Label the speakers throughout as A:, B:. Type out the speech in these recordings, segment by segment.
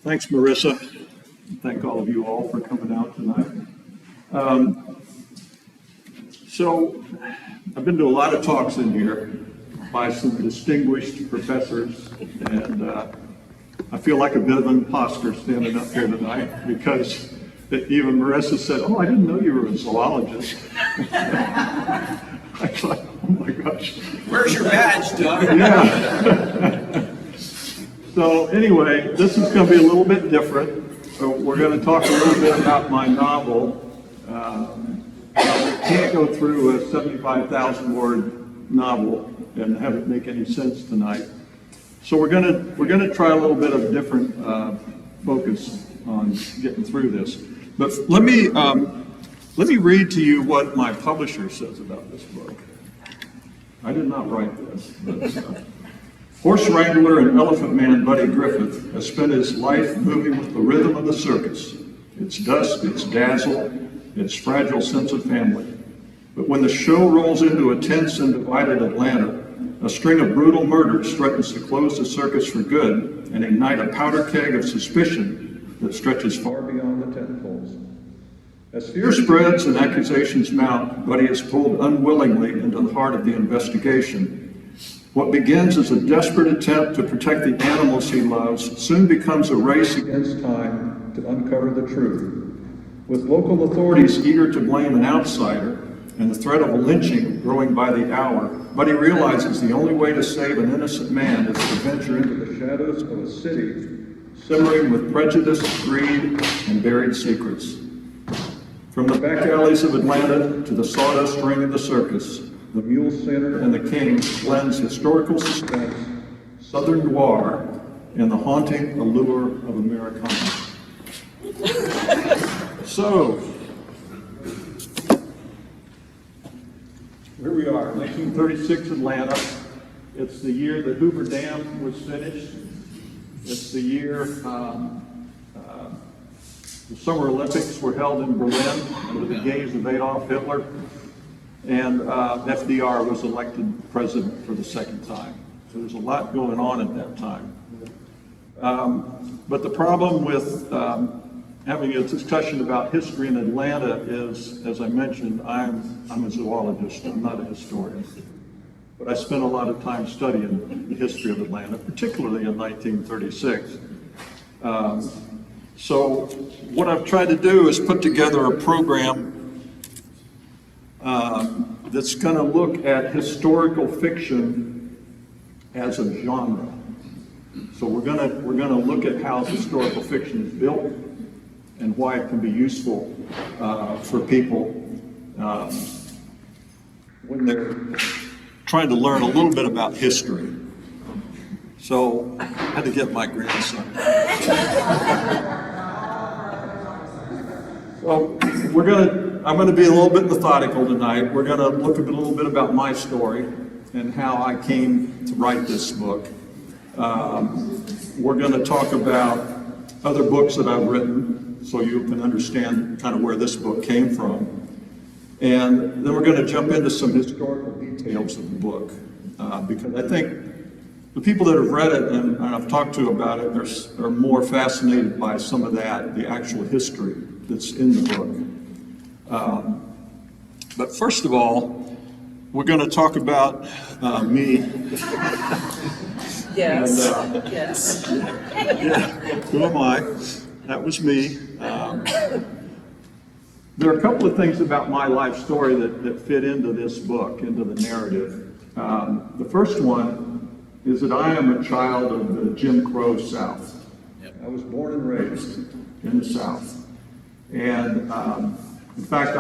A: Thanks, Marissa. Thank all of you all for coming out tonight. So I've been to a lot of talks in here by some distinguished professors, and I feel like a bit of an imposter standing up here tonight because even Marissa said, "Oh, I didn't know you were a zoologist." I thought, "Oh my gosh.
B: Where's your badge, Doug?"
A: Yeah. So anyway, this is going to be a little bit different. So we're going to talk a little bit about my novel. We can't go through a 75,000 word novel and have it make any sense tonight. So we're going to try a little bit of different focus on getting through this. But let me read to you what my publisher says about this book. I did not write this. But, horse wrangler and elephant man Buddy Griffith has spent his life moving with the rhythm of the circus, its dusk, its dazzle, its fragile sense of family. But when the show rolls into a tense and divided Atlanta, a string of brutal murders threatens to close the circus for good and ignite a powder keg of suspicion that stretches far beyond the tent poles. As fear spreads and accusations mount, Buddy is pulled unwillingly into the heart of the investigation. What begins as a desperate attempt to protect the animals he loves soon becomes a race against time to uncover the truth. With local authorities eager to blame an outsider and the threat of a lynching growing by the hour, Buddy realizes the only way to save an innocent man is to venture into the shadows of a city simmering with prejudice, greed, and buried secrets. From the back alleys of Atlanta to the sawdust ring of the circus, the Muleskinner and the King blends historical suspense, southern noir, and the haunting allure of Americana. So, here we are, 1936 Atlanta. It's the year the Hoover Dam was finished. It's the year the Summer Olympics were held in Berlin under the gaze of Adolf Hitler. And FDR was elected president for the second time. So there's a lot going on at that time. But the problem with having a discussion about history in Atlanta is, as I mentioned, I'm a zoologist, I'm not a historian. But I spent a lot of time studying the history of Atlanta, particularly in 1936. So what I've tried to do is put together a program that's going to look at historical fiction as a genre. So we're going to look at how historical fiction is built and why it can be useful for people when they're trying to learn a little bit about history. So I had to get my grandson. So I'm going to be a little bit methodical tonight. We're going to look a little bit about my story and how I came to write this book. We're going to talk about other books that I've written so you can understand kind of where this book came from. And then we're going to jump into some historical details of the book because I think the people that have read it and I've talked to about it are more fascinated by some of that, the actual history that's in the book. But first of all, we're going to talk about me.
C: Yes.
A: And,
C: yes.
A: Yeah, who am I? That was me. There are a couple of things about my life story that fit into this book, into the narrative. The first one is that I am a child of the Jim Crow South. I was born and raised in the South. And in fact,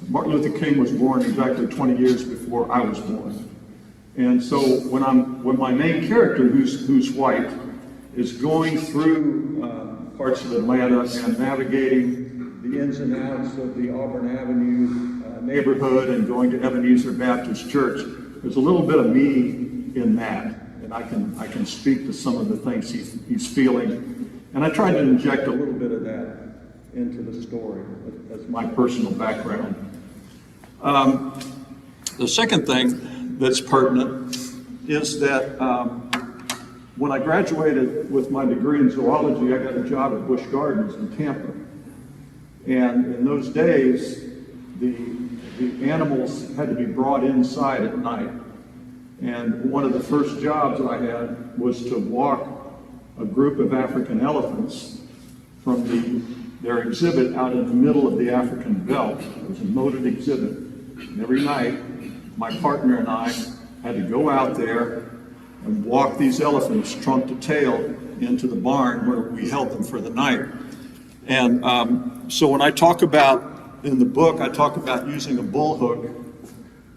A: Martin Luther King was born exactly 20 years before I was born. And so when my main character, who's white, is going through parts of Atlanta and navigating the ins and outs of the Auburn Avenue neighborhood and going to Ebenezer Baptist Church, there's a little bit of me in that, and I can speak to some of the things he's feeling. And I tried to inject a little bit of that into the story as my personal background. The second thing that's pertinent is that when I graduated with my degree in zoology, I got a job at Busch Gardens in Tampa. And in those days, the animals had to be brought inside at night. And one of the first jobs I had was to walk a group of African elephants from their exhibit out in the middle of the African belt. It was a moated exhibit. And every night, my partner and I had to go out there and walk these elephants trunk to tail into the barn where we held them for the night. And so when I talk about, in the book, I talk about using a bull hook.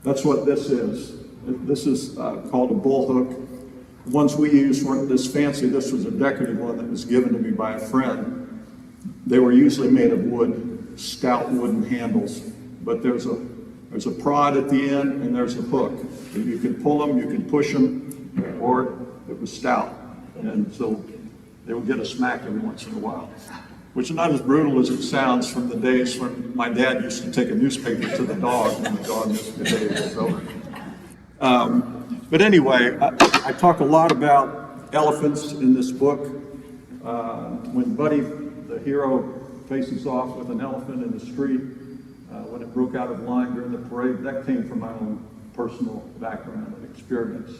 A: That's what this is. This is called a bull hook. The ones we use weren't this fancy. This was a decorative one that was given to me by a friend. They were usually made of wood, stout wooden handles. But there's a prod at the end and there's a hook. You can pull them, you can push them, or it was stout. And so they would get a smack every once in a while, which is not as brutal as it sounds from the days when my dad used to take a newspaper to the dog when the dog misbehaved. So, but anyway, I talk a lot about elephants in this book. When Buddy, the hero, faces off with an elephant in the street, when it broke out of line during the parade, that came from my own personal background and experience.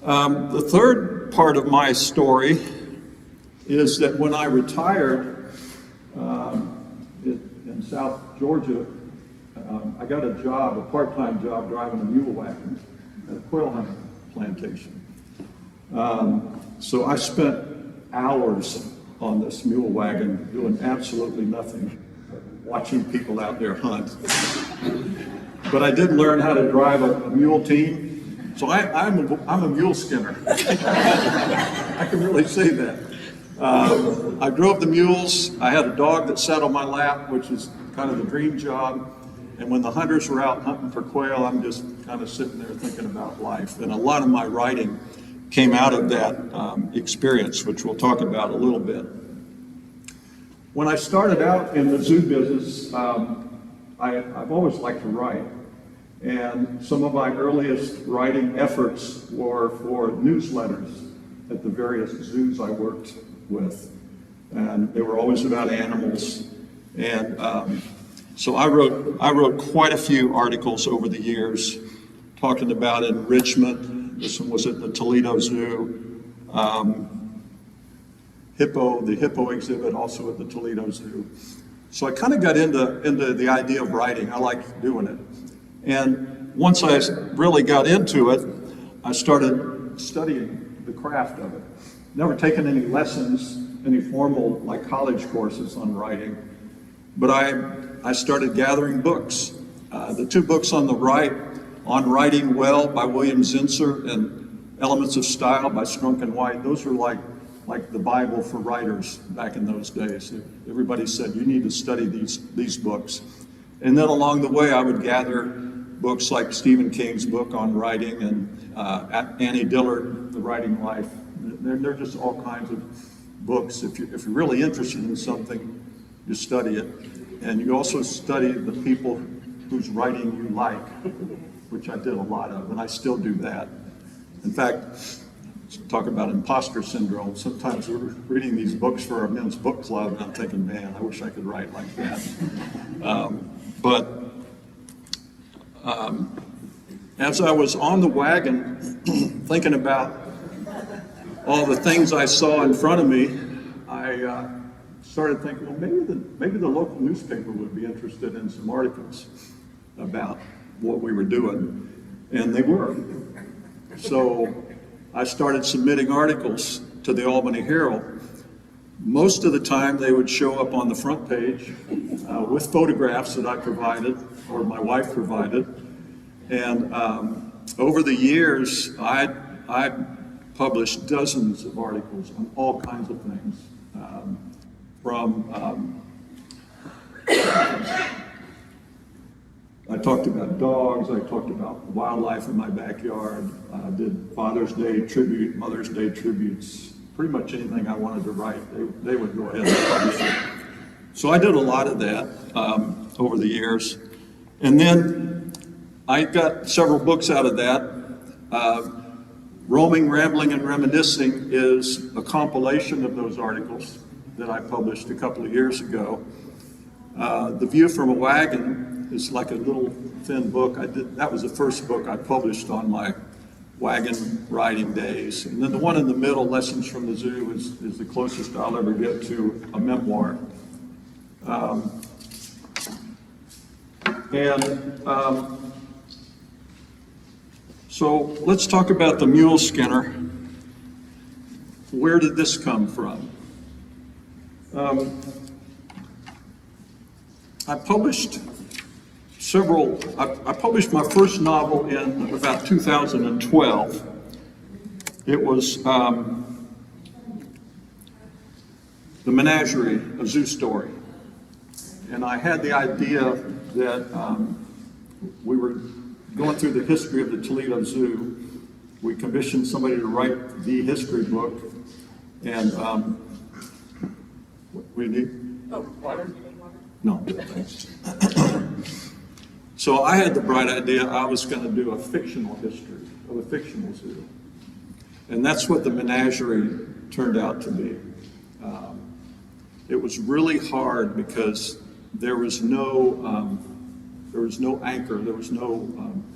A: The third part of my story is that when I retired in South Georgia, I got a job, a part-time job, driving a mule wagon at a quail hunting plantation. So I spent hours on this mule wagon doing absolutely nothing, watching people out there hunt. But I did learn how to drive a mule team. So I'm a Muleskinner. I can really say that. I drove the mules. I had a dog that sat on my lap, which is kind of the dream job. And when the hunters were out hunting for quail, I'm just kind of sitting there thinking about life. And a lot of my writing came out of that experience, which we'll talk about a little bit. When I started out in the zoo business, I've always liked to write. And some of my earliest writing efforts were for newsletters at the various zoos I worked with. And they were always about animals. And so I wrote quite a few articles over the years talking about enrichment. This one was at the Toledo Zoo. The hippo exhibit also at the Toledo Zoo. So I kind of got into the idea of writing. I liked doing it. And once I really got into it, I started studying the craft of it. Never taken any lessons, any formal like college courses on writing, but I started gathering books. The two books on the right, On Writing Well by William Zinsser and Elements of Style by Strunk and White, those were like the Bible for writers back in those days. Everybody said, you need to study these books. And then along the way, I would gather books like Stephen King's book on writing and Annie Dillard, The Writing Life. They're just all kinds of books. If you're really interested in something, you study it. And you also study the people whose writing you like, which I did a lot of, and I still do that. In fact, talk about imposter syndrome. Sometimes we're reading these books for our men's book club, and I'm thinking, man, I wish I could write like that. As I was on the wagon, thinking about all the things I saw in front of me, I started thinking, well, maybe the local newspaper would be interested in some articles about what we were doing, and they were. So I started submitting articles to the Albany Herald. Most of the time they would show up on the front page with photographs that I provided or my wife provided. And over the years, I published dozens of articles on all kinds of things. I talked about dogs, I talked about wildlife in my backyard, I did Father's Day tribute, Mother's Day tributes, pretty much anything I wanted to write, they would go ahead and publish it. So I did a lot of that over the years. And then I got several books out of that. Roaming, Rambling, and Reminiscing is a compilation of those articles that I published a couple of years ago. The View from a Wagon is like a little thin book. That was the first book I published on my wagon riding days. And then the one in the middle, Lessons from the Zoo, is the closest I'll ever get to a memoir. So let's talk about the Muleskinner. Where did this come from? I published my first novel in about 2012. It was The Menagerie, a zoo story. And I had the idea that we were going through the history of the Toledo Zoo. We commissioned somebody to write the history book. And we need?
B: Oh, water?
A: No. So I had the bright idea I was going to do a fictional history of a fictional zoo. And that's what the Menagerie turned out to be. It was really hard because there was no anchor,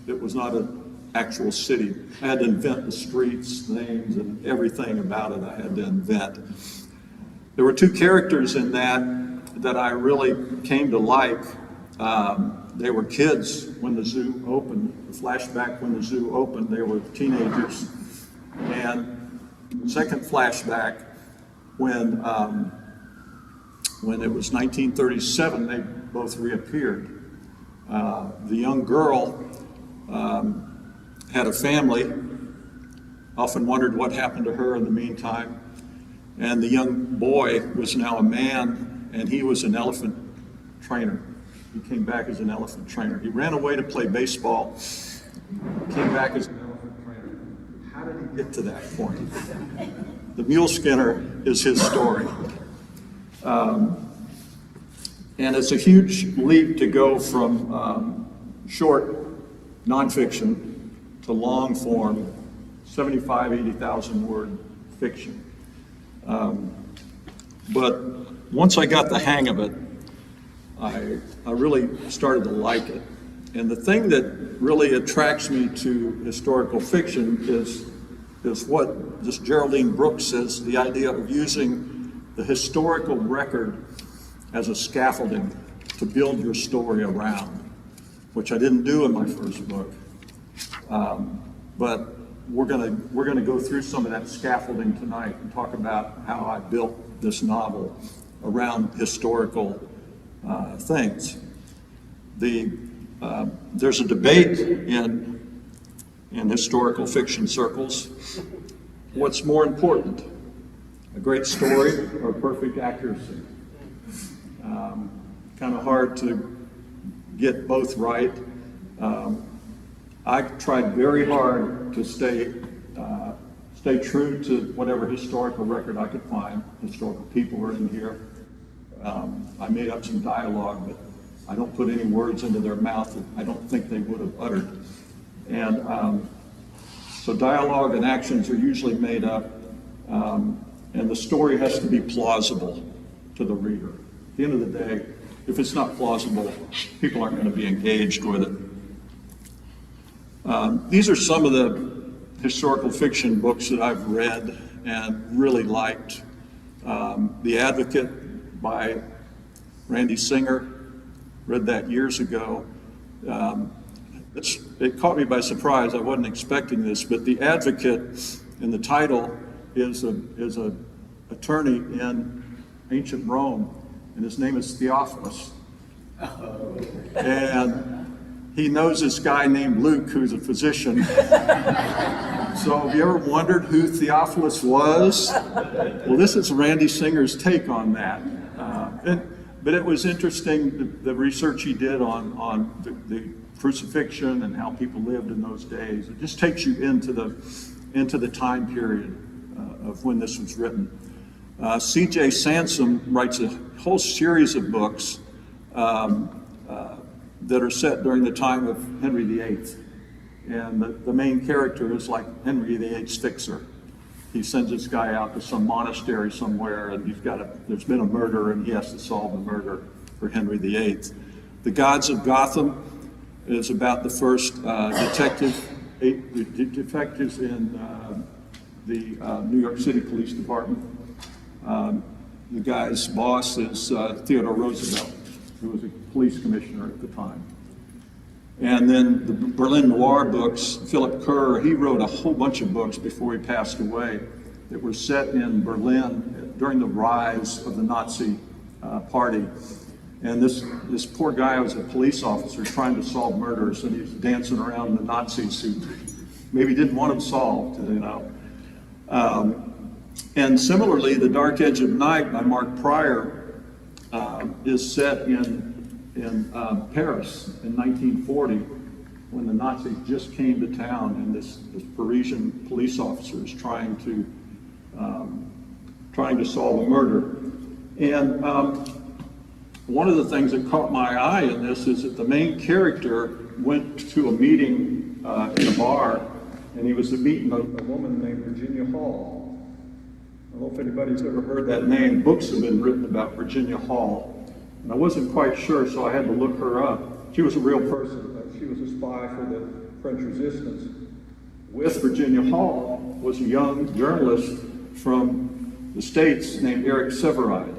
A: it was not an actual city. I had to invent the streets, names, and everything about it I had to invent. There were two characters in that I really came to like. They were kids when the zoo opened. The flashback when the zoo opened, they were teenagers. And second flashback, when it was 1937, they both reappeared. The young girl had a family, often wondered what happened to her in the meantime. And the young boy was now a man, and he was an elephant trainer. He came back as an elephant trainer. He ran away to play baseball, came back as an elephant trainer. How did he get to that point? The Muleskinner is his story. And it's a huge leap to go from short nonfiction to long form, 75, 80,000 word fiction. But once I got the hang of it, I really started to like it. And the thing that really attracts me to historical fiction is what this Geraldine Brooks says, the idea of using the historical record as a scaffolding to build your story around, which I didn't do in my first book. But we're gonna go through some of that scaffolding tonight and talk about how I built this novel around historical things. There's a debate in historical fiction circles. What's more important, a great story or perfect accuracy? Kind of hard to get both right. I tried very hard to stay true to whatever historical record I could find. Historical people were in here. I made up some dialogue, but I don't put any words into their mouth that I don't think they would have uttered. And so dialogue and actions are usually made up, and the story has to be plausible to the reader. At the end of the day, if it's not plausible, people aren't going to be engaged with it. These are some of the historical fiction books that I've read and really liked. The Advocate by Randy Singer, read that years ago. It caught me by surprise. I wasn't expecting this, but The Advocate in the title is a attorney in ancient Rome, and his name is Theophilus. And he knows this guy named Luke who's a physician. So have you ever wondered who Theophilus was? Well, this is Randy Singer's take on that. But it was interesting, the research he did on the crucifixion and how people lived in those days. It just takes you into the time period of when this was written. C.J. Sansom writes a whole series of books that are set during the time of Henry VIII. And the main character is like Henry VIII's fixer. He sends this guy out to some monastery somewhere, and there's been a murder, and he has to solve the murder for Henry VIII. The Gods of Gotham is about the first detectives in the New York City Police Department. The guy's boss is Theodore Roosevelt, who was a police commissioner at the time. And then the Berlin Noir books, Philip Kerr, he wrote a whole bunch of books before he passed away that were set in Berlin during the rise of the Nazi party. And this poor guy was a police officer trying to solve murders, and he was dancing around the Nazis who maybe didn't want them solved, you know. And similarly, The Dark Edge of Night by Mark Pryor is set in Paris in 1940, when the Nazis just came to town, and this Parisian police officer is trying to solve a murder. And one of the things that caught my eye in this is that the main character went to a meeting in a bar, and he was meeting a woman named Virginia Hall. I don't know if anybody's ever heard that name. Books have been written about Virginia Hall. And I wasn't quite sure, so I had to look her up. She was a real person. She was a spy for the French resistance. With Virginia Hall was a young journalist from the States named Eric Sevareid.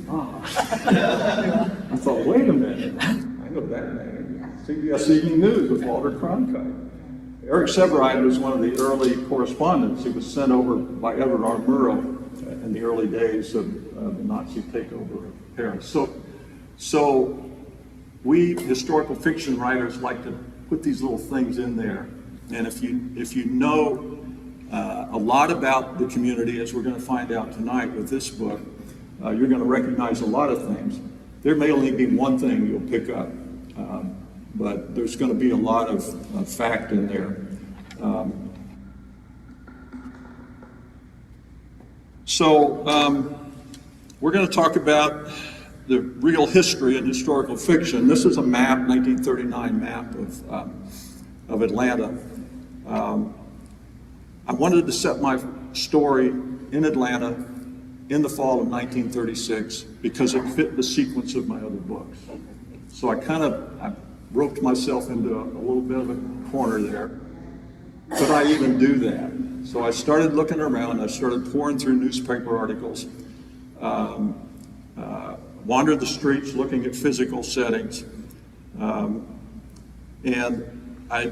A: I thought, wait a minute, I know that name. CBS Evening News with Walter Cronkite. Eric Sevareid was one of the early correspondents. He was sent over by Everard Murrow in the early days of the Nazi takeover of Paris. So we historical fiction writers like to put these little things in there. And if you know a lot about the community, as we're going to find out tonight with this book, you're going to recognize a lot of things. There may only be one thing you'll pick up, but there's going to be a lot of fact in there. We're going to talk about the real history in historical fiction. This is a map, 1939 map of Atlanta. I wanted to set my story in Atlanta in the fall of 1936 because it fit the sequence of my other books. So I roped myself into a little bit of a corner there. Could I even do that? So I started looking around. I started pouring through newspaper articles, wandered the streets looking at physical settings, and I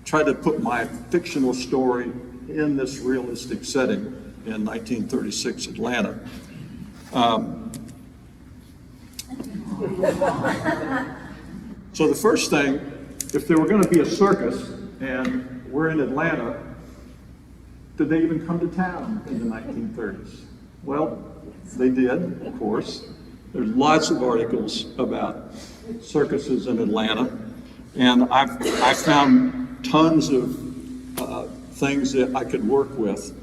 A: tried to put my fictional story in this realistic setting in 1936 Atlanta. So the first thing, if there were going to be a circus and we're in Atlanta, did they even come to town in the 1930s? Well, they did, of course. There's lots of articles about circuses in Atlanta, and I found tons of things that I could work with.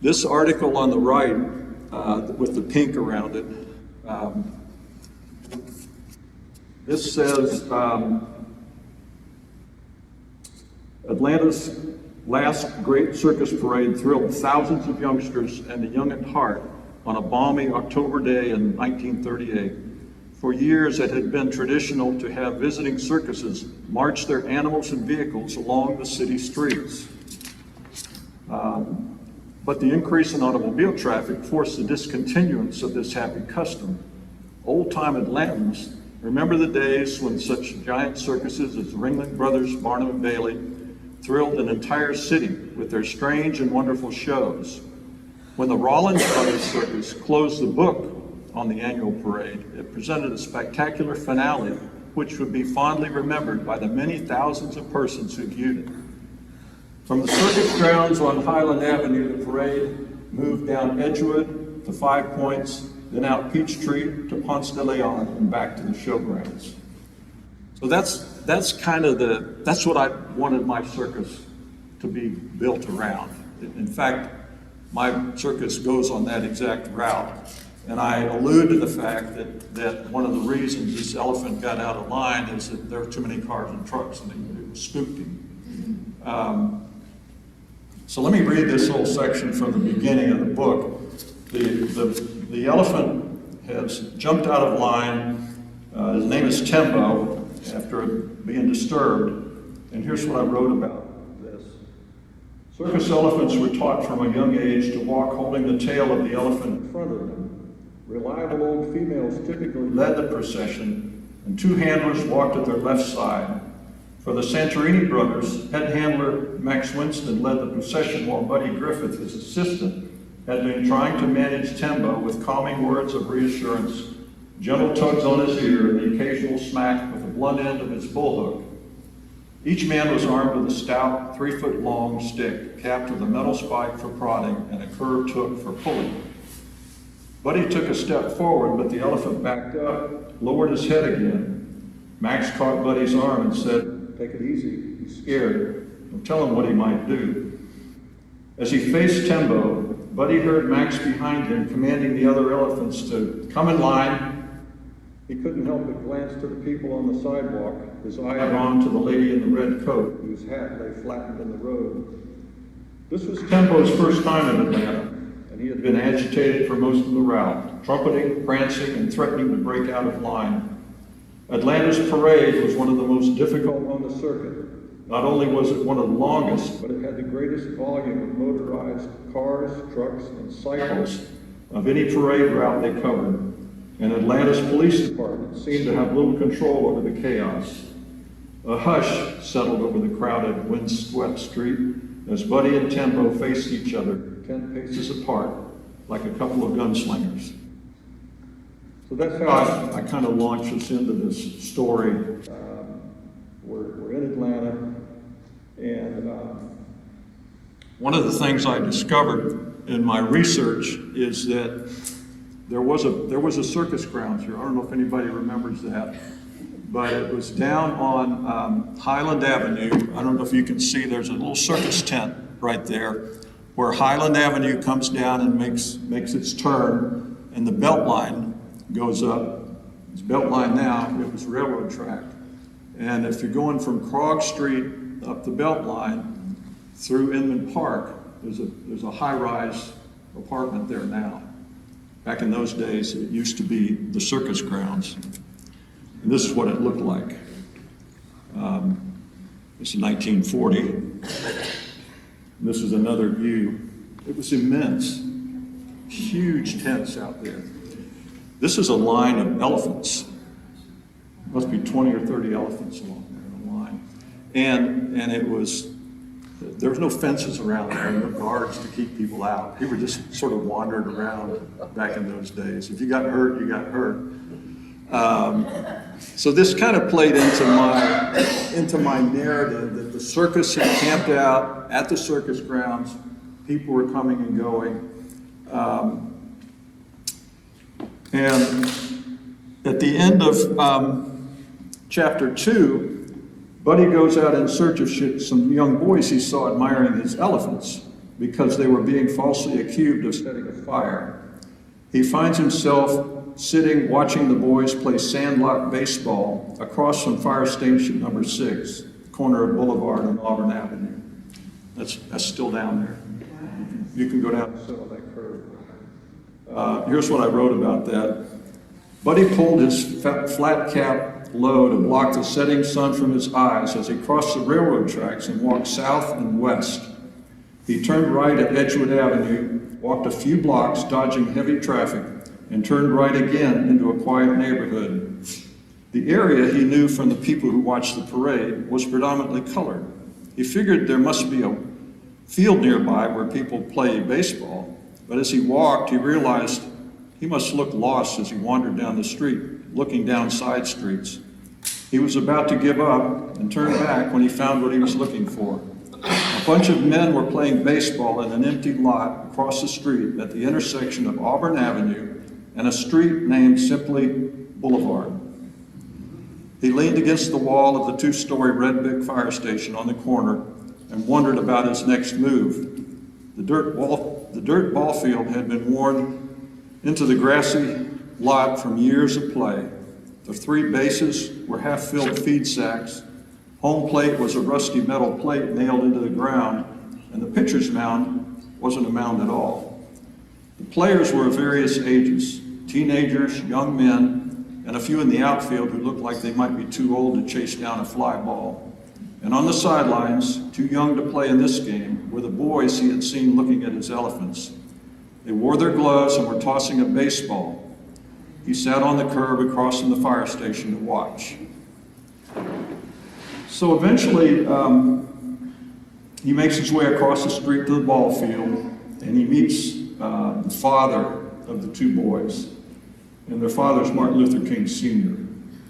A: This article on the right, with the pink around it, this says, Atlanta's last great circus parade thrilled thousands of youngsters and the young at heart on a balmy October day in 1938. For years, it had been traditional to have visiting circuses march their animals and vehicles along the city streets. But the increase in automobile traffic forced the discontinuance of this happy custom. Old-time Atlantans remember the days when such giant circuses as Ringling Brothers, Barnum and Bailey thrilled an entire city with their strange and wonderful shows. When the Rollins Brothers Circus closed the book on the annual parade, it presented a spectacular finale which would be fondly remembered by the many thousands of persons who viewed it. From the circus grounds on Highland Avenue, the parade moved down Edgewood to Five Points, then out Peachtree to Ponce de Leon and back to the showgrounds. So that's what I wanted my circus to be built around. In fact, my circus goes on that exact route. And I allude to the fact that one of the reasons this elephant got out of line is that there are too many cars and trucks, and spooked him. So let me read this whole section from the beginning of the book. The elephant has jumped out of line. His name is Tembo, after being disturbed. And here's what I wrote about this. Circus elephants were taught from a young age to walk holding the tail of the elephant in front of them. Reliable old females typically led the procession, and two handlers walked at their left side. For the Santorini brothers, head handler Max Winston led the procession while Buddy Griffith, his assistant, had been trying to manage Tembo with calming words of reassurance, gentle tugs on his ear, and the occasional smack with the blunt end of his bullhook. Each man was armed with a stout, 3-foot-long stick, capped with a metal spike for prodding and a curved hook for pulling. Buddy took a step forward, but the elephant backed up, lowered his head again. Max caught Buddy's arm and said, "Take it easy, he's scared. Don't tell him what he might do." As he faced Tembo, Buddy heard Max behind him commanding the other elephants to come in line. He couldn't help but glance to the people on the sidewalk, his eye drawn to the lady in the red coat, whose hat lay flattened in the road. This was Tembo's first time in Atlanta, and he had been agitated for most of the route, trumpeting, prancing, and threatening to break out of line. Atlanta's parade was one of the most difficult on the circuit. Not only was it one of the longest, but it had the greatest volume of motorized cars, trucks, and cycles of any parade route they covered. And Atlanta's police department seemed to have little control over the chaos. A hush settled over the crowded, windswept street as Buddy and Tembo faced each other 10 paces apart, like a couple of gunslingers. So that's how I kind of launched us into this story. We're in Atlanta, and one of the things I discovered in my research is that there was a circus grounds here. I don't know if anybody remembers that, but it was down on Highland Avenue. I don't know if you can see, there's a little circus tent right there where Highland Avenue comes down and makes its turn, and the belt line goes up. It's belt line now, it was railroad track. And if you're going from Krog Street up the belt line through Inman Park, there's a high-rise apartment there now. Back in those days, it used to be the circus grounds. And this is what it looked like. This is 1940. And this is another view. It was immense. Huge tents out there. This is a line of elephants. Must be 20 or 30 elephants along there in a line. And there was no fences around there, no guards to keep people out. People just sort of wandered around back in those days. If you got hurt, you got hurt. So this kind of played into my narrative that the circus had camped out at the circus grounds. People were coming and going. And at the end of chapter 2, Buddy goes out in search of some young boys he saw admiring his elephants because they were being falsely accused of setting a fire. He finds himself sitting watching the boys play sandlot baseball across from Fire Station number 6, corner of Boulevard and Auburn Avenue. That's still down there. You can go down and sit on that curve. Here's what I wrote about that. Buddy pulled his flat cap low to block the setting sun from his eyes as he crossed the railroad tracks and walked south and west. He turned right at Edgewood Avenue, walked a few blocks dodging heavy traffic, and turned right again into a quiet neighborhood. The area he knew from the people who watched the parade was predominantly colored. He figured there must be a field nearby where people play baseball, but as he walked, he realized he must look lost as he wandered down the street, looking down side streets. He was about to give up and turn back when he found what he was looking for. A bunch of men were playing baseball in an empty lot across the street at the intersection of Auburn Avenue and a street named simply Boulevard. He leaned against the wall of the 2-story red brick fire station on the corner and wondered about his next move. The dirt ball field had been worn into the grassy lot from years of play. The 3 bases were half-filled feed sacks. Home plate was a rusty metal plate nailed into the ground, and the pitcher's mound wasn't a mound at all. The players were of various ages, teenagers, young men, and a few in the outfield who looked like they might be too old to chase down a fly ball. And on the sidelines, too young to play in this game, were the boys he had seen looking at his elephants. They wore their gloves and were tossing a baseball. He sat on the curb across from the fire station to watch. So eventually, he makes his way across the street to the ball field, and he meets the father of the two boys. And their father is Martin Luther King Sr.,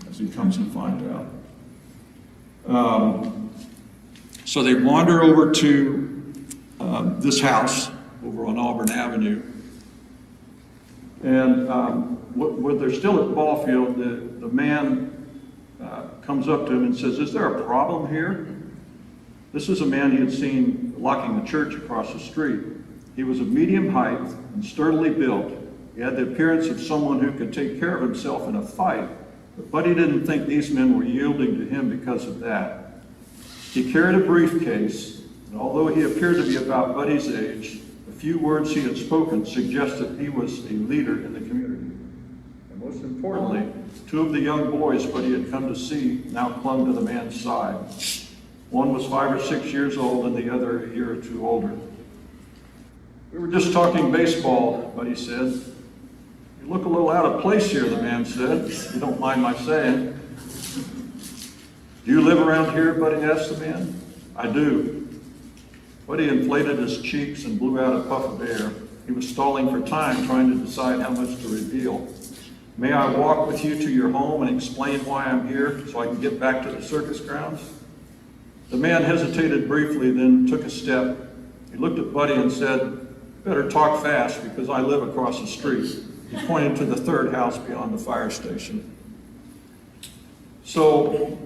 A: as he comes to find out. So they wander over to this house over on Auburn Avenue. And when they're still at the ball field, the man comes up to him and says, "Is there a problem here?" This is a man he had seen locking the church across the street. He was of medium height and sturdily built. He had the appearance of someone who could take care of himself in a fight, but Buddy didn't think these men were yielding to him because of that. He carried a briefcase, and although he appeared to be about Buddy's age, the few words he had spoken suggested he was a leader in the community. And most importantly, two of the young boys Buddy had come to see now clung to the man's side. One was 5 or 6 years old and the other a year or two older. "We were just talking baseball," Buddy said. "You look a little out of place here," the man said, "if you don't mind my saying." "Do you live around here?" Buddy asked the man. "I do." Buddy inflated his cheeks and blew out a puff of air. He was stalling for time, trying to decide how much to reveal. "May I walk with you to your home and explain why I'm here so I can get back to the circus grounds?" The man hesitated briefly, then took a step. He looked at Buddy and said, "Better talk fast because I live across the street." He pointed to the third house beyond the fire station. So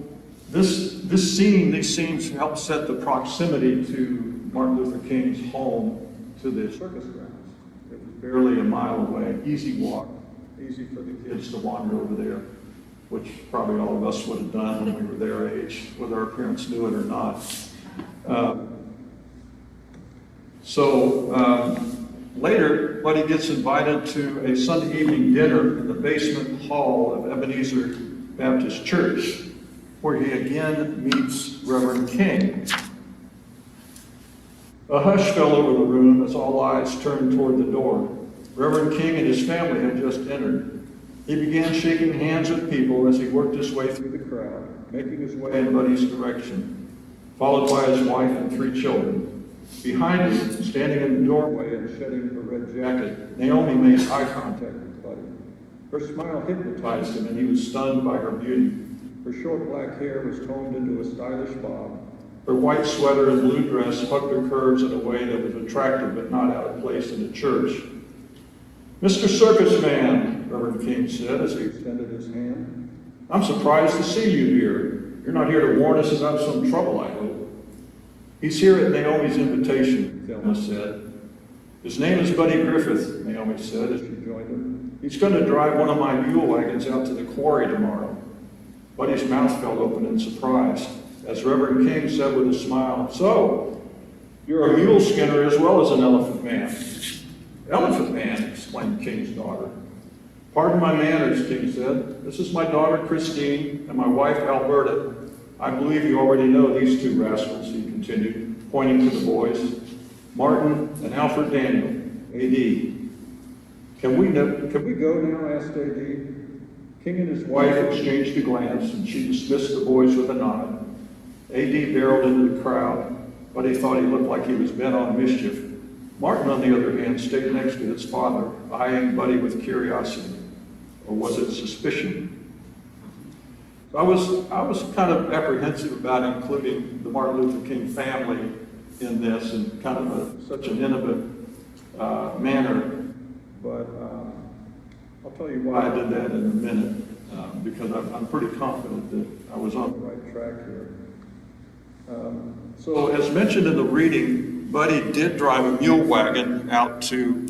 A: these scenes help set the proximity to Martin Luther King's home to the circus grounds. It was barely a mile away, easy walk, easy for the kids to wander over there, which probably all of us would have done when we were their age, whether our parents knew it or not. Later, Buddy gets invited to a Sunday evening dinner in the basement hall of Ebenezer Baptist Church, where he again meets Reverend King. A hush fell over the room as all eyes turned toward the door. Reverend King and his family had just entered. He began shaking hands with people as he worked his way through the crowd, making his way in Buddy's direction, followed by his wife and 3 children. Behind him, standing in the doorway and shedding her red jacket, Naomi made eye contact with Buddy. Her smile hypnotized him, and he was stunned by her beauty. Her short black hair was toned into a stylish bob. Her white sweater and blue dress hugged her curves in a way that was attractive but not out of place in a church. "Mr. Circus Man," Reverend King said as he extended his hand, "I'm surprised to see you here. You're not here to warn us about some trouble, I hope." "He's here at Naomi's invitation," Thelma said. "His name is Buddy Griffith," Naomi said as she joined him. "He's going to drive one of my mule wagons out to the quarry tomorrow." Buddy's mouth fell open in surprise as Reverend King said with a smile, "So, you're a Muleskinner as well as an elephant man." "Elephant man?" exclaimed King's daughter. "Pardon my manners," King said. "This is my daughter Christine and my wife Alberta. I believe you already know these 2 rascals," he continued, pointing to the boys. "Martin and Alfred Daniel, A.D. Can we go now?" asked A.D. King and his wife exchanged a glance, and she dismissed the boys with a nod. A.D. barreled into the crowd, but he thought he looked like he was bent on mischief. Martin, on the other hand, stayed next to his father, eyeing Buddy with curiosity. Or was it suspicion? I was kind of apprehensive about including the Martin Luther King family in this in kind of such an intimate manner, but I'll tell you why I did that in a minute, because I'm pretty confident that I was on the right track here. So as mentioned in the reading, Buddy did drive a mule wagon out to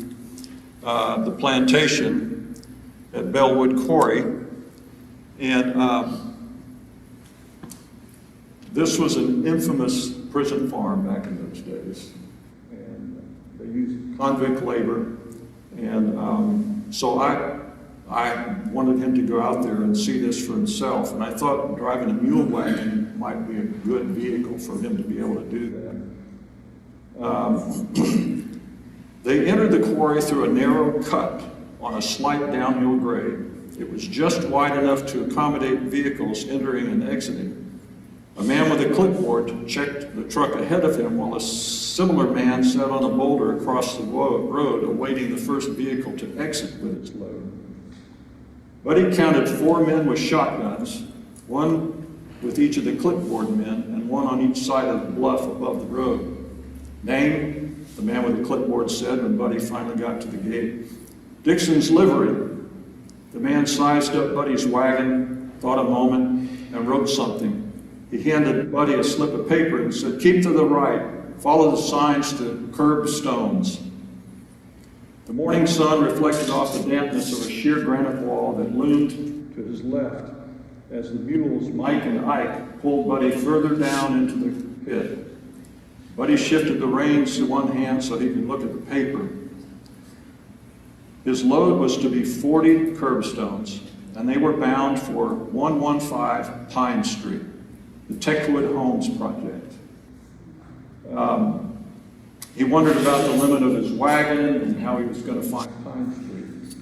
A: the plantation at Bellwood Quarry, and This was an infamous prison farm back in those days. And they used convict labor. And so I wanted him to go out there and see this for himself. And I thought driving a mule wagon might be a good vehicle for him to be able to do that. They entered the quarry through a narrow cut on a slight downhill grade. It was just wide enough to accommodate vehicles entering and exiting. A man with a clipboard checked the truck ahead of him while a similar man sat on a boulder across the road awaiting the first vehicle to exit with its load. Buddy counted 4 men with shotguns, 1 with each of the clipboard men and 1 on each side of the bluff above the road. "Name?" the man with the clipboard said when Buddy finally got to the gate. "Dixon's livery." The man sized up Buddy's wagon, thought a moment, and wrote something. He handed Buddy a slip of paper and said, "Keep to the right. Follow the signs to curb stones." The morning sun reflected off the dampness of a sheer granite wall that loomed to his left as the mules, Mike and Ike, pulled Buddy further down into the pit. Buddy shifted the reins to one hand so he could look at the paper. His load was to be 40 curbstones, and they were bound for 115 Pine Street, the Techwood Homes project. He wondered about the limit of his wagon and how he was going to find Pine Street.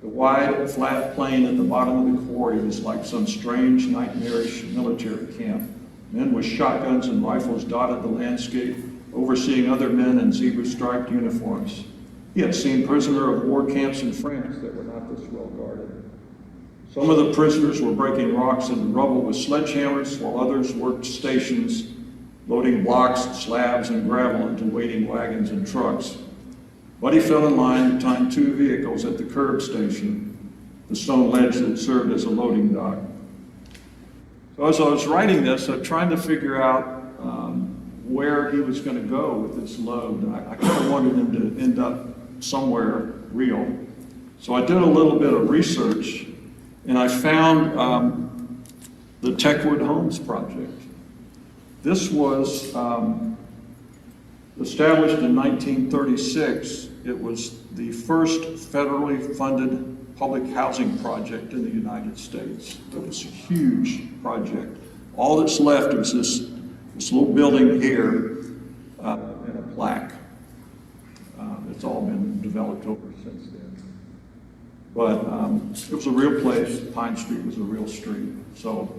A: The wide, flat plain at the bottom of the quarry was like some strange, nightmarish military camp. Men with shotguns and rifles dotted the landscape, overseeing other men in zebra-striped uniforms. He had seen prisoner of war camps in France that were not this well guarded. Some of the prisoners were breaking rocks in the rubble with sledgehammers, while others worked stations, loading blocks, slabs, and gravel into waiting wagons and trucks. Buddy fell in line behind 2 vehicles at the curb station, the stone ledge that served as a loading dock. So as I was writing this, I'm trying to figure out where he was going to go with this load. I kind of wanted him to end up somewhere real. So I did a little bit of research, and I found the Techwood Homes project. This was established in 1936. It was the first federally funded public housing project in the United States. It was a huge project. All that's left is this little building here and a plaque. It's all been developed over since then. But it was a real place. Pine Street was a real street. So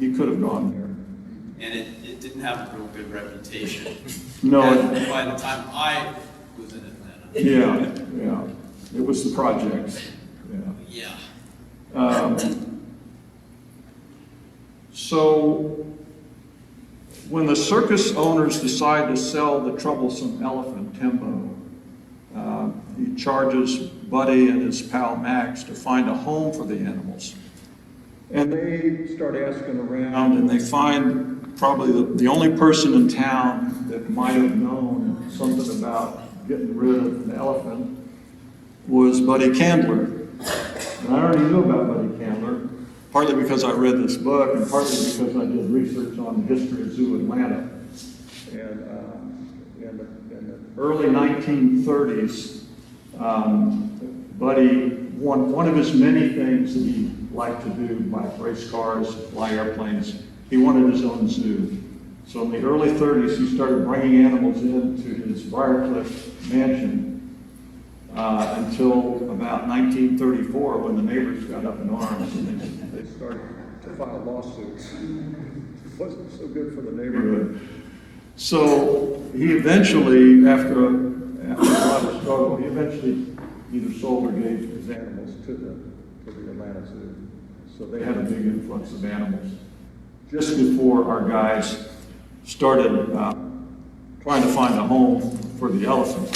A: he could have gone there.
B: And it didn't have a real good reputation.
A: No.
B: And by the time I was in Atlanta.
A: Yeah. It was the projects.
B: Yeah.
A: So when the circus owners decide to sell the troublesome elephant, Timbo, he charges Buddy and his pal Max to find a home for the animals. And they start asking around, and they find probably the only person in town that might have known something about getting rid of the elephant was Buddy Candler. And I already knew about Buddy Candler, partly because I read this book and partly because I did research on the history of Zoo Atlanta. And in the early 1930s, Buddy, one of his many things that he liked to do, buy race cars, fly airplanes, he wanted his own zoo. So in the early 30s, he started bringing animals into his Briarcliff mansion until about 1934, when the neighbors got up in arms and they started to file lawsuits. It wasn't so good for the neighborhood. So he eventually, after a lot of struggle, he eventually either sold or gave his animals to the Atlanta Zoo. So they had a big influx of animals. Just before our guys started trying to find a home for the elephant.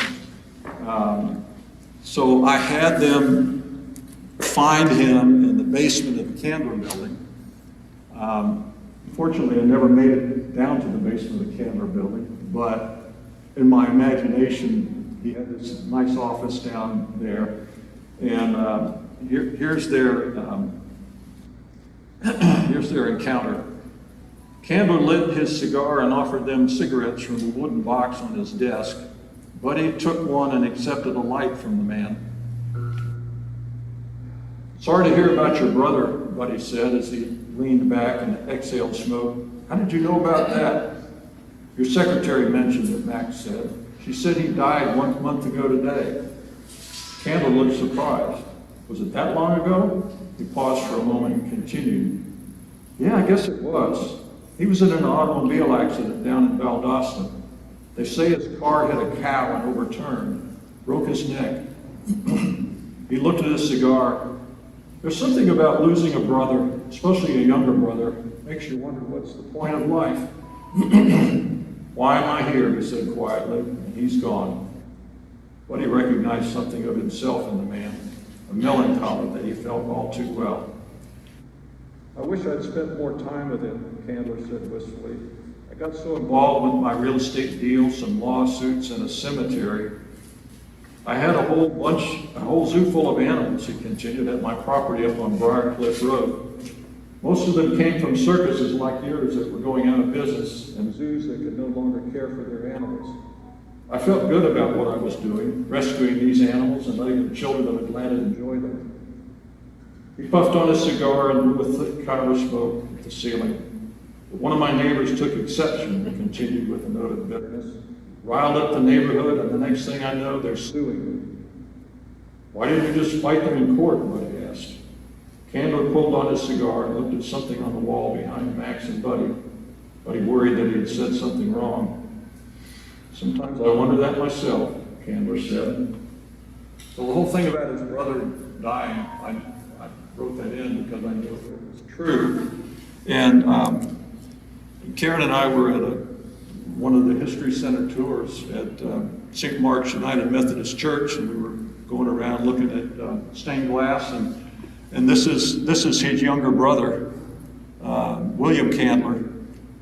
A: So I had them find him in the basement of the Candler building. Fortunately, I never made it down to the basement of the Candler building, but in my imagination, he had this nice office down there. And here's their encounter. Candler lit his cigar and offered them cigarettes from the wooden box on his desk. Buddy took one and accepted a light from the man. "Sorry to hear about your brother," Buddy said as he leaned back and exhaled smoke. "How did you know about that?" "Your secretary mentioned it," Max said. "She said he died 1 month ago today." Candler looked surprised. "Was it that long ago?" He paused for a moment and continued. "Yeah, I guess it was. He was in an automobile accident down in Valdosta. They say his car hit a cow and overturned, broke his neck." He looked at his cigar. "There's something about losing a brother, especially a younger brother, makes you wonder what's the point of life." "Why am I here?" he said quietly, and he's gone. But he recognized something of himself in the man, a melancholy that he felt all too well. "I wish I'd spent more time with him," Candler said wistfully. "I got so involved with my real estate deal, some lawsuits, and a cemetery. I had a whole zoo full of animals," he continued, "at my property up on Briarcliff Road. Most of them came from circuses like yours that were going out of business and zoos that could no longer care for their animals. I felt good about what I was doing, rescuing these animals and letting the children of Atlanta enjoy them." He puffed on his cigar and blew a thick cloud of smoke at the ceiling. "But one of my neighbors took exception," he continued with a note of bitterness. "Riled up the neighborhood, and the next thing I know, they're suing me." "Why didn't you just fight them in court?" Buddy asked. Candler pulled on his cigar and looked at something on the wall behind Max and Buddy. Buddy worried that he had said something wrong. "Sometimes I wonder that myself," Candler said. So the whole thing about his brother dying, I wrote that in because I knew it was true. And Karen and I were at one of the History Center tours at St. Mark's United Methodist Church, and we were going around looking at stained glass, and this is his younger brother, William Candler,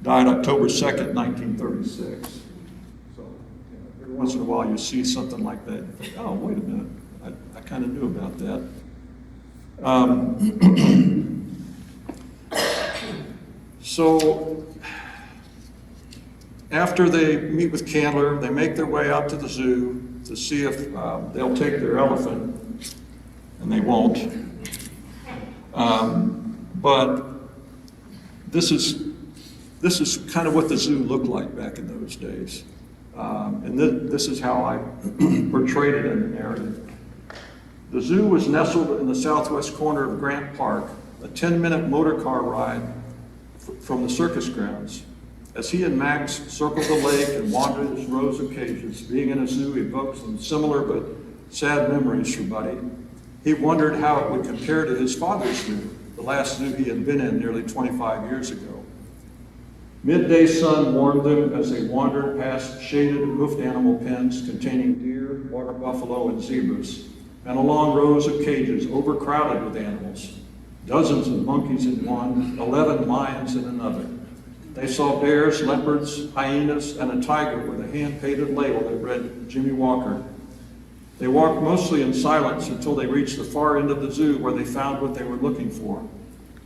A: died October 2nd, 1936. So every once in a while you see something like that, you think, oh, wait a minute, I kind of knew about that. So after they meet with Candler, they make their way out to the zoo to see if they'll take their elephant, and they won't. But this is kind of what the zoo looked like back in those days. And this is how I portrayed it in the narrative. The zoo was nestled in the southwest corner of Grant Park, a 10-minute motor car ride from the circus grounds. As he and Max circled the lake and wandered his rows of cages, being in a zoo evoked some similar but sad memories for Buddy. He wondered how it would compare to his father's zoo, the last zoo he had been in nearly 25 years ago. Midday sun warmed them as they wandered past shaded hoofed animal pens containing deer, water buffalo, and zebras, and along rows of cages overcrowded with animals. Dozens of monkeys in one, 11 lions in another. They saw bears, leopards, hyenas, and a tiger with a hand-painted label that read Jimmy Walker. They walked mostly in silence until they reached the far end of the zoo where they found what they were looking for.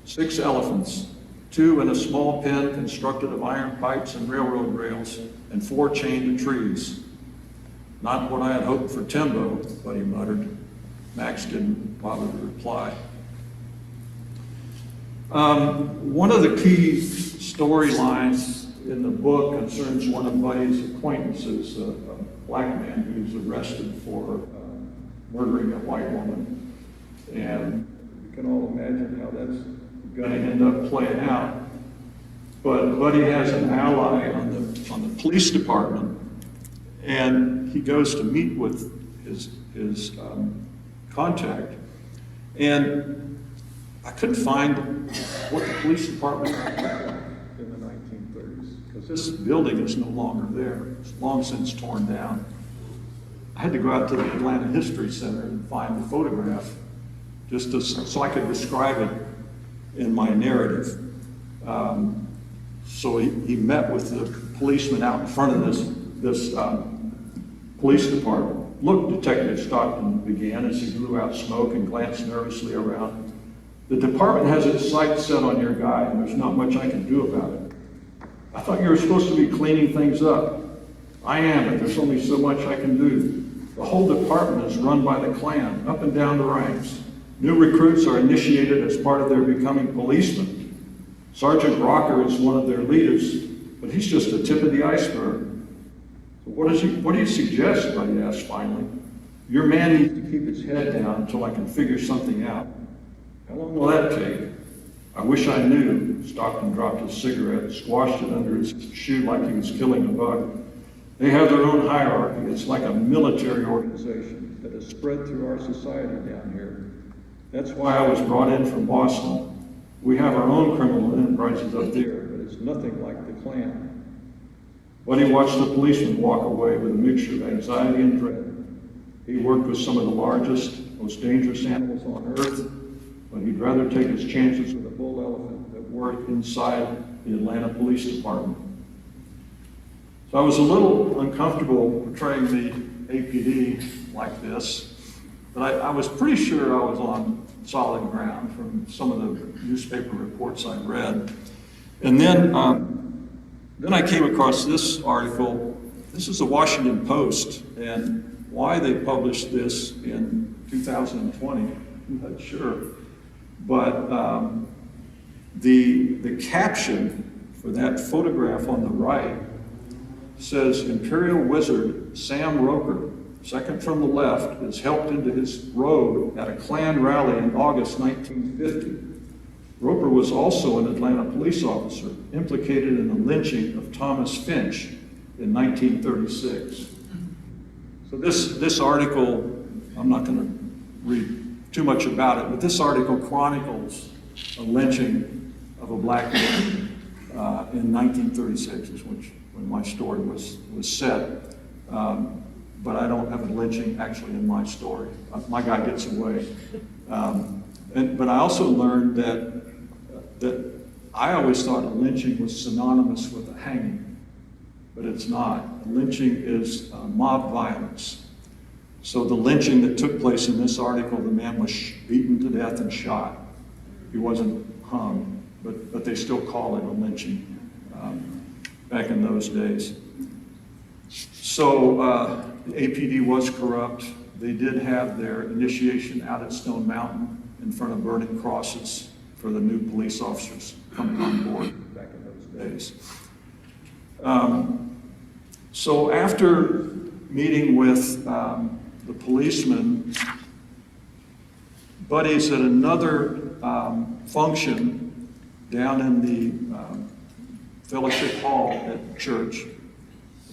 A: 6 elephants, 2 in a small pen constructed of iron pipes and railroad rails, and 4 chained to trees. Not what I had hoped for Timbo, Buddy muttered. Max didn't bother to reply. One of the key storylines in the book concerns one of Buddy's acquaintances, a black man who's arrested for murdering a white woman. And you can all imagine how that's going to end up playing out. But Buddy has an ally on the police department, and he goes to meet with his contact. And I couldn't find what the police department looked like in the 1930s, because this building is no longer there. It's long since torn down. I had to go out to the Atlanta History Center and find the photograph just so I could describe it in my narrative. So he met with the policeman out in front of this police department. "Look," Detective Stockton began as he blew out smoke and glanced nervously around. "The department has its sights set on your guy, and there's not much I can do about it. I thought you were supposed to be cleaning things up. I am, but there's only so much I can do. The whole department is run by the Klan, up and down the ranks. New recruits are initiated as part of their becoming policemen. Sergeant Rocker is one of their leaders, but he's just the tip of the iceberg. So what do you suggest, Buddy asked finally. Your man needs to keep his head down until I can figure something out. How long will that take? I wish I knew. Stockton dropped his cigarette, squashed it under his shoe like he was killing a bug. They have their own hierarchy. It's like a military organization that has spread through our society down here. That's why I was brought in from Boston. We have our own criminal enterprises up there, but it's nothing like the Klan. Buddy watched the policeman walk away with a mixture of anxiety and dread. He worked with some of the largest, most dangerous animals on earth, but he'd rather take his chances with a bull elephant that worked inside the Atlanta Police Department. So I was a little uncomfortable portraying the APD like this, but I was pretty sure I was on solid ground from some of the newspaper reports I read. And then I came across this article. This is the Washington Post, and why they published this in 2020, I'm not sure. But the caption for that photograph on the right says, Imperial Wizard Sam Roker, second from the left, is helped into his robe at a Klan rally in August 1950. Roper was also an Atlanta police officer implicated in the lynching of Thomas Finch in 1936. So this article, I'm not going to read too much about it, but this article chronicles a lynching of a black man in 1936, when my story was set. But I don't have a lynching actually in my story. My guy gets away. But I also learned that I always thought a lynching was synonymous with a hanging, but it's not. A lynching is mob violence. So the lynching that took place in this article, the man was beaten to death and shot. He wasn't hung, but they still call it a lynching back in those days. So the APD was corrupt. They did have their initiation out at Stone Mountain in front of burning crosses for the new police officers coming on board back in those days. So after meeting with the policeman, Buddy's at another function down in the fellowship hall at the church,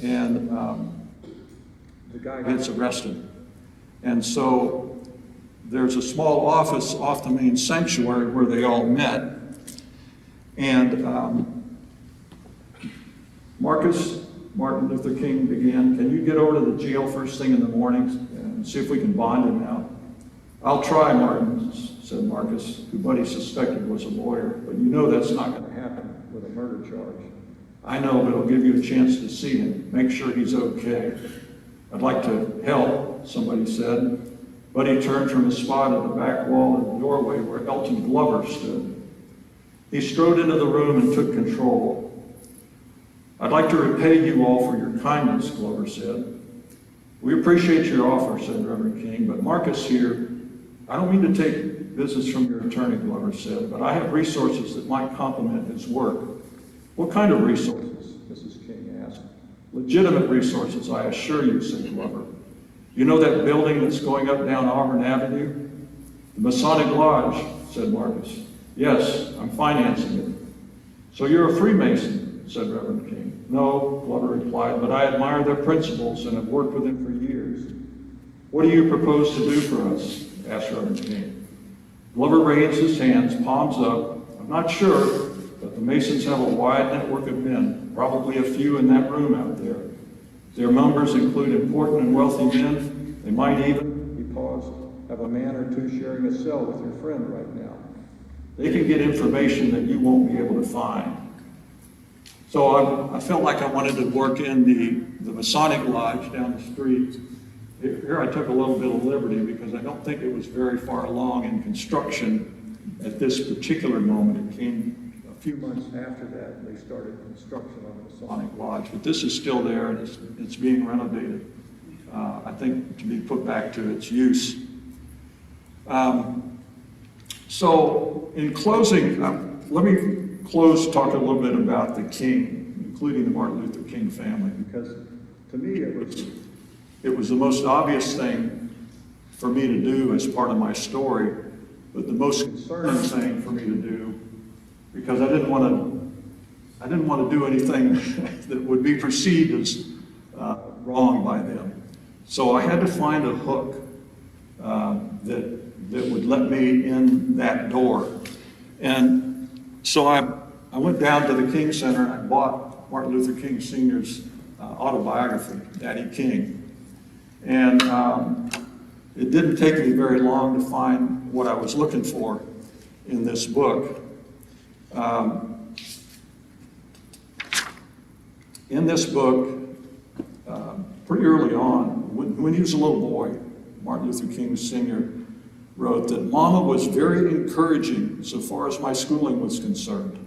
A: and the guy gets arrested. And so there's a small office off the main sanctuary where they all met. And Martin Luther King began, can you get over to the jail first thing in the morning and see if we can bond him out? I'll try, Martin, said Marcus, who Buddy suspected was a lawyer, but you know that's not going to happen with a murder charge. I know, but it'll give you a chance to see him, make sure he's okay. I'd like to help, somebody said. Buddy turned from his spot at the back wall of the doorway where Elton Glover stood. He strode into the room and took control. I'd like to repay you all for your kindness, Glover said. We appreciate your offer, said Reverend King, but Marcus here, I don't mean to take business from your attorney, Glover said, but I have resources that might complement his work. What kind of resources? Mrs. King asked. Legitimate resources, I assure you, said Glover. You know that building that's going up down Auburn Avenue? The Masonic Lodge, said Marcus. Yes, I'm financing it. So you're a Freemason, said Reverend King. No, Glover replied, but I admire their principles and have worked with them for years. What do you propose to do for us? Asked Reverend King. Glover raised his hands, palms up. I'm not sure, but the Masons have a wide network of men, probably a few in that room out there. Their members include important and wealthy men. They might even, he paused, have a man or two sharing a cell with your friend right now. They can get information that you won't be able to find. So I felt like I wanted to work in the Masonic Lodge down the street. Here I took a little bit of liberty because I don't think it was very far along in construction at this particular moment. It came few months after that, they started construction on the Masonic Lodge, but this is still there and it's being renovated, I think, to be put back to its use. So in closing, let me close talking a little bit about the King, including the Martin Luther King family, because to me it was the most obvious thing for me to do as part of my story, but the most concerning thing for me to do, because I didn't want to do anything that would be perceived as wrong by them. So I had to find a hook that would let me in that door. And so I went down to the King Center and I bought Martin Luther King Sr.'s autobiography, Daddy King. And it didn't take me very long to find what I was looking for in this book. In this book, pretty early on, when he was a little boy, Martin Luther King Sr. wrote that Mama was very encouraging so far as my schooling was concerned.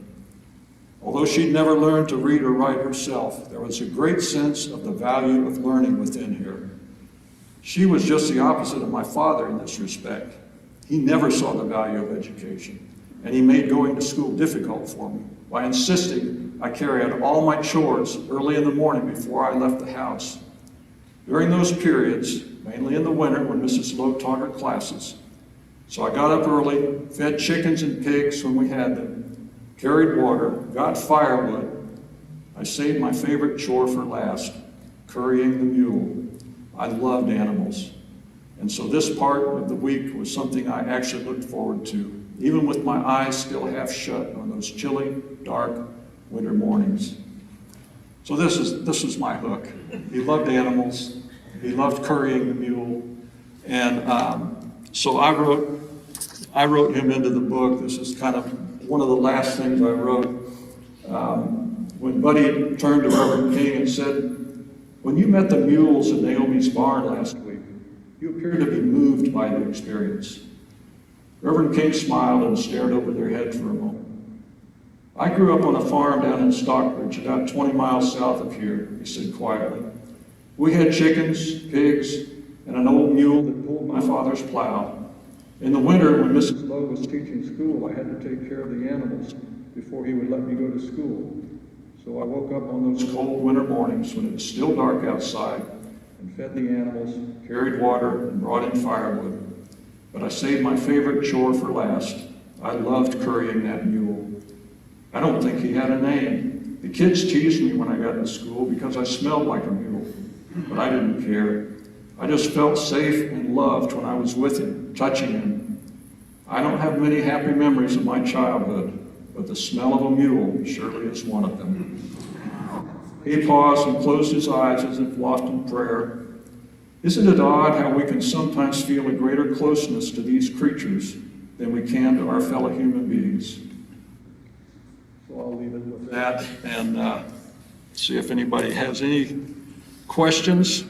A: Although she'd never learned to read or write herself, there was a great sense of the value of learning within her. She was just the opposite of my father in this respect. He never saw the value of education, and he made going to school difficult for me by insisting I carry out all my chores early in the morning before I left the house. During those periods, mainly in the winter when Mrs. Lowe taught her classes, so I got up early, fed chickens and pigs when we had them, carried water, got firewood. I saved my favorite chore for last, currying the mule. I loved animals. And so this part of the week was something I actually looked forward to, even with my eyes still half shut on those chilly, dark winter mornings. So this is my hook. He loved animals. He loved currying the mule. And so I wrote him into the book. This is kind of one of the last things I wrote. When Buddy turned to Reverend King and said, "When you met the mules at Naomi's barn last week, you appeared to be moved by the experience." Reverend King smiled and stared over their head for a moment. "I grew up on a farm down in Stockbridge, about 20 miles south of here," he said quietly. "We had chickens, pigs, and an old mule that pulled my father's plow. In the winter, when Mrs. Lowe was teaching school, I had to take care of the animals before he would let me go to school. So I woke up on those cold winter mornings when it was still dark outside and fed the animals, carried water, and brought in firewood. But I saved my favorite chore for last. I loved currying that mule. I don't think he had a name. The kids teased me when I got to school because I smelled like a mule, but I didn't care. I just felt safe and loved when I was with him, touching him. I don't have many happy memories of my childhood, but the smell of a mule surely is one of them." He paused and closed his eyes as if lost in prayer. Isn't it odd how we can sometimes feel a greater closeness to these creatures than we can to our fellow human beings? So I'll leave it with that and see if anybody has any questions.